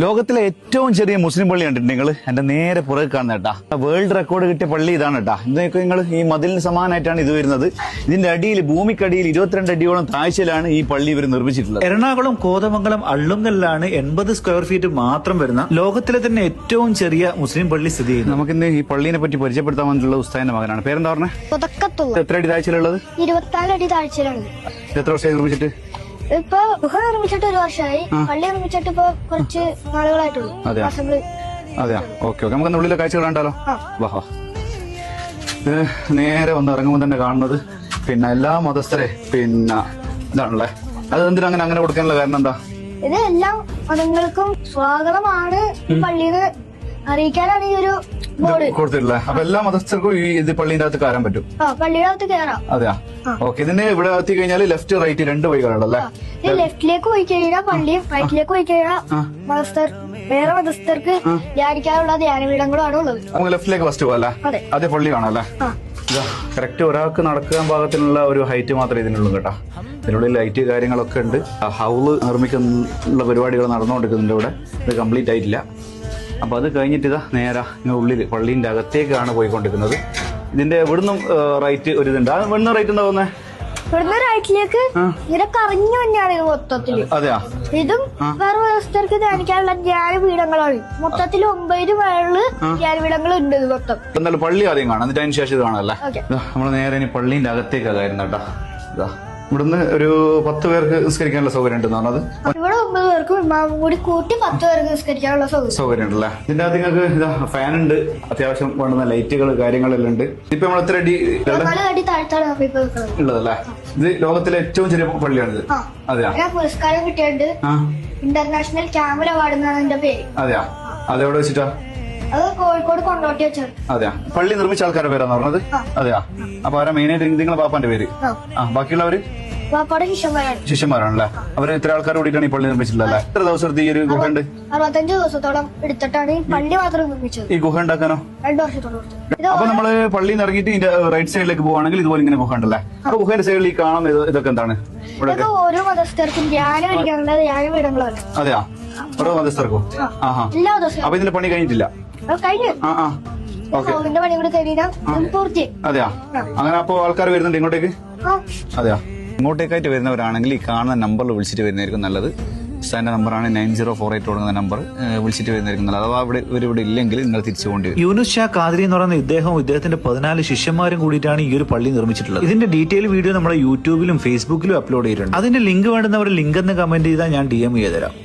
ലോകത്തിലെ ഏറ്റവും ചെറിയ മുസ്ലിം പള്ളി കണ്ടിട്ടുണ്ട് നിങ്ങൾ എന്റെ നേരെ പുറകെ കാണുന്ന കേട്ടാ. വേൾഡ് റെക്കോർഡ് കിട്ടിയ പള്ളി ഇതാണ് കേട്ടാ. ഇതൊക്കെ നിങ്ങൾ ഈ മതിലിന് സമാനമായിട്ടാണ് ഇത് വരുന്നത്. ഇതിന്റെ അടിയിൽ ഭൂമിക്കടിയിൽ 22 അടിയോളം താഴ്ചയിലാണ് ഈ പള്ളി ഇവർ നിർമ്മിച്ചിട്ടുള്ളത്. എറണാകുളം കോതമംഗലം അള്ളുങ്കലിലാണ് 80 സ്ക്വയർ ഫീറ്റ് മാത്രം വരുന്ന ലോകത്തിലെ തന്നെ ഏറ്റവും ചെറിയ മുസ്ലിം പള്ളി സ്ഥിതി ചെയ്യുന്നത്. നമുക്കിന്ന് ഈ പള്ളിനെ പറ്റി പരിചയപ്പെടുത്താൻ വേണ്ടിയുള്ള ഉസ്താദിന്റെ മകനാണ്. പേരെന്താ പറഞ്ഞത്? എത്ര അടി താഴ്ചയിലുള്ളത്? 24 അടി താഴ്ചയിലാണ്. എത്ര വർഷമായി നിർമ്മിച്ചിട്ട്? ഇപ്പൊ ഗുഹ നിർമ്മിച്ചിട്ട് 1 വർഷമായി. പള്ളി നിർമ്മിച്ചിട്ട് ഇപ്പൊ കുറച്ച് നാളുകളായിട്ടുള്ളൂ. അതെയാ, ഓക്കെ ഓക്കെ. നമുക്ക് ഉള്ളിലെ കാഴ്ചകൾ കണ്ടാലോ? വാ. നേരെ വന്ന് ഇറങ്ങുമ്പോൾ തന്നെ കാണുന്നത് പിന്നെ എല്ലാ മതസ്ഥരെ പിന്നെ ഇതാണല്ലേ. അത് എന്തിനാ അങ്ങനെ കൊടുക്കാനുള്ള കാരണം എന്താ? ഇത് എല്ലാ മതങ്ങൾക്കും സ്വാഗതമാണ് ഈ പള്ളിയിൽ അറിയിക്കാനാണ് ഈ ഒരു ബോർഡ് കൊടുത്തിട്ടില്ലേ? അപ്പൊ എല്ലാ മതസ്ഥർക്കും ഈ ഇത് പള്ളിന്റെ അകത്ത് കയറാൻ പറ്റും. പള്ളിയുടെ അകത്ത് കയറാം. അതെയാ, ഓക്കെ. ഇതിന് ഇവിടെ എത്തി കഴിഞ്ഞാൽ ലെഫ്റ്റ് റൈറ്റ് 2 വഴികളുണ്ടല്ലേ? ലെഫ്റ്റിലേക്ക് പോയി കഴിഞ്ഞാൽ പള്ളിയും റൈറ്റിലേക്ക് പോയി കഴിഞ്ഞാൽ മതസ്ഥർ വേറെ മതസ്ഥർക്ക് ധ്യാനിക്കാനുള്ള ധ്യാനപീഠങ്ങളുമാണ് ഉള്ളത്. നമുക്ക് ലെഫ്റ്റിലേക്ക് ഫസ്റ്റ് പോകല്ലേ? അതേ പള്ളി കാണാല്ലേ? കറക്റ്റ് ഒരാൾക്ക് നടക്കാൻ പാകത്തിനുള്ള ഒരു ഹൈറ്റ് മാത്രമേ ഇതിനുള്ളൂ കേട്ടോ. ഇതിനുള്ളിൽ ലൈറ്റ് കാര്യങ്ങളൊക്കെ ഉണ്ട്. ഹൗള് നിർമ്മിക്കുന്ന പരിപാടികൾ നടന്നുകൊണ്ടിരിക്കുന്നുണ്ട് ഇവിടെ. ഇത് കംപ്ലീറ്റ് ആയിട്ടില്ല. അപ്പൊ അത് കഴിഞ്ഞിട്ട് ഇതാ നേരെ ഉള്ളിൽ പള്ളീന്റെ അകത്തേക്കാണ് പോയിക്കൊണ്ടിരിക്കുന്നത്. ഇതിന്റെ ഇവിടുന്നും റൈറ്റ് ഒരു ഇതുണ്ട്. ഇവിടുന്ന് റൈറ്റ് എന്താ പോകുന്നത്? ഇവിടുന്ന് റൈറ്റിലേക്ക് ഇങ്ങനെ കറങ്ങി തന്നെയാണ് ഇത് മൊത്തത്തില്. അതെയാ, ഇതും വേറെ വ്യവസ്ഥർക്ക് ധ്യാനിക്കാനുള്ള ധ്യാനപീഠങ്ങളാണ്. മൊത്തത്തിൽ 9 മേളില് ധ്യാനപീഠങ്ങൾ ഉണ്ട് ഇത് മൊത്തം. എന്തായാലും പള്ളി ആദ്യം കാണാം, എന്നിട്ട് അതിന് ശേഷം ഇത് കാണാമല്ലേ? നമ്മള് നേരെ ഇനി പള്ളീന്റെ അകത്തേക്കാ കയറുന്ന കേട്ടാ. ഇതാ ഇവിടുന്ന് ഒരു 10 പേർക്ക് നിസ്കരിക്കാനുള്ള സൗകര്യം ഉണ്ടെന്ന് പറഞ്ഞത്. ഇവിടെ 9 പേർക്കും ഇമാമും കൂടി കൂട്ടി 10 പേർക്ക് നിസ്കരിക്കാനുള്ള സൗകര്യം ഉണ്ടല്ലേ? ഇതിന്റെ അകത്ത് നിങ്ങൾക്ക് ഇതാ ഫാൻ ഉണ്ട്, അത്യാവശ്യം വേണ്ടുന്ന ലൈറ്റുകൾ കാര്യങ്ങളെല്ലാം ഉണ്ട്. ഇപ്പൊ നമ്മൾ എത്ര അടി ഉള്ളതല്ലേ? ഇത് ലോകത്തിലെ ഏറ്റവും ചെറിയ പള്ളിയാണിത്. അതെയാ, പുരസ്കാരം കിട്ടിയിട്ടുണ്ട്. ഇന്റർനാഷണൽ ക്യാമൽ അവാർഡ് എന്നാണ് എന്റെ പേര്. അതെയാ, അതെവിടെ വെച്ചിട്ടാ? അത് കോഴിക്കോട് കൊണ്ടോട്ടി വെച്ചാണ്. അതെയാ, പള്ളി നിർമ്മിച്ച ആൾക്കാരുടെ പേരാന്ന് പറഞ്ഞത്? അതെയാ. അപ്പൊ ആരാ മെയിനായിട്ട്? നിങ്ങളെ പാപ്പാന്റെ പേര്? ബാക്കിയുള്ളവര് ശിഷ്യന്മാരാണല്ലേ? അവര് ഇത്ര ആൾക്കാർ കൂടിയിട്ടാണ് ഈ പള്ളി നിർമ്മിച്ചിട്ടുള്ളത്. എത്ര ദിവസത്തെ ഈ ഒരു ഗുഹ ഉണ്ട്? 65 ദിവസത്തോളം എടുത്തിട്ടാണ് ഈ പള്ളി മാത്രം നിർമ്മിച്ചത്. ഈ ഗുഹ ഉണ്ടാക്കാനോ? 2 വർഷത്തോളം. അപ്പൊ നമ്മള് പള്ളിയിൽ നിന്ന് ഇറങ്ങിയിട്ട് ഇതിന്റെ റൈറ്റ് സൈഡിലേക്ക് പോവാണെങ്കിൽ ഇതുപോലെ ഇങ്ങനെ ഗുഹ ഉണ്ടല്ലേ? അപ്പൊ ഗുഹയുടെ സൈഡിൽ ഈ കാണുന്ന ഇതൊക്കെ എന്താണ്? ഓരോ മതസ്ഥർക്കും ധ്യാനം കഴിക്കാനുള്ള ധ്യാനപീഠങ്ങളാണ്. അതെയാ, ഓരോ മതസ്ഥർക്കും. എല്ലാ ദിവസവും. അപ്പൊ ഇതിന്റെ പണി കഴിഞ്ഞിട്ടില്ല? കഴിഞ്ഞു. പണി കൂടി കഴിഞ്ഞാൽ പൂർത്തി. അതെയാ, അങ്ങനെ അപ്പൊ ആൾക്കാർ വരുന്നുണ്ട് ഇങ്ങോട്ടേക്ക്? അതെയാ, ഇങ്ങോട്ടേക്കായിട്ട് വരുന്നവരാണെങ്കിൽ ഈ കാണുന്ന നമ്പറിൽ വിളിച്ചിട്ട് വരുന്നതായിരിക്കും നല്ലത്. ഉസ്താദിന്റെ നമ്പറാണ് 9048 തുടങ്ങുന്ന നമ്പർ. വിളിച്ചിട്ട് വരുന്നതായിരിക്കും നല്ലത്. അഥവാ ഇവിടെ ഇല്ലെങ്കിൽ നിങ്ങൾ തിരിച്ചു കൊണ്ടുവരും. യൂനുസ് ഷാ ഖാദ്രി എന്ന് പറയുന്ന ഇദ്ദേഹവും ഇദ്ദേഹത്തിന്റെ 14 ശിഷ്യന്മാരും കൂടിയിട്ടാണ് ഈ ഒരു പള്ളി നിർമ്മിച്ചിട്ടുള്ളത്. ഇതിന്റെ ഡീറ്റെയിൽ വീഡിയോ നമ്മുടെ യൂട്യൂബിലും ഫേസ്ബുക്കിലും അപ്ലോഡ് ചെയ്തിട്ടുണ്ട്. അതിന്റെ ലിങ്ക് വേണ്ടുന്നവർ ലിങ്ക് എന്ന് കമന്റ് ചെയ്താൽ ഞാൻ DM ചെയ്തുതരാം.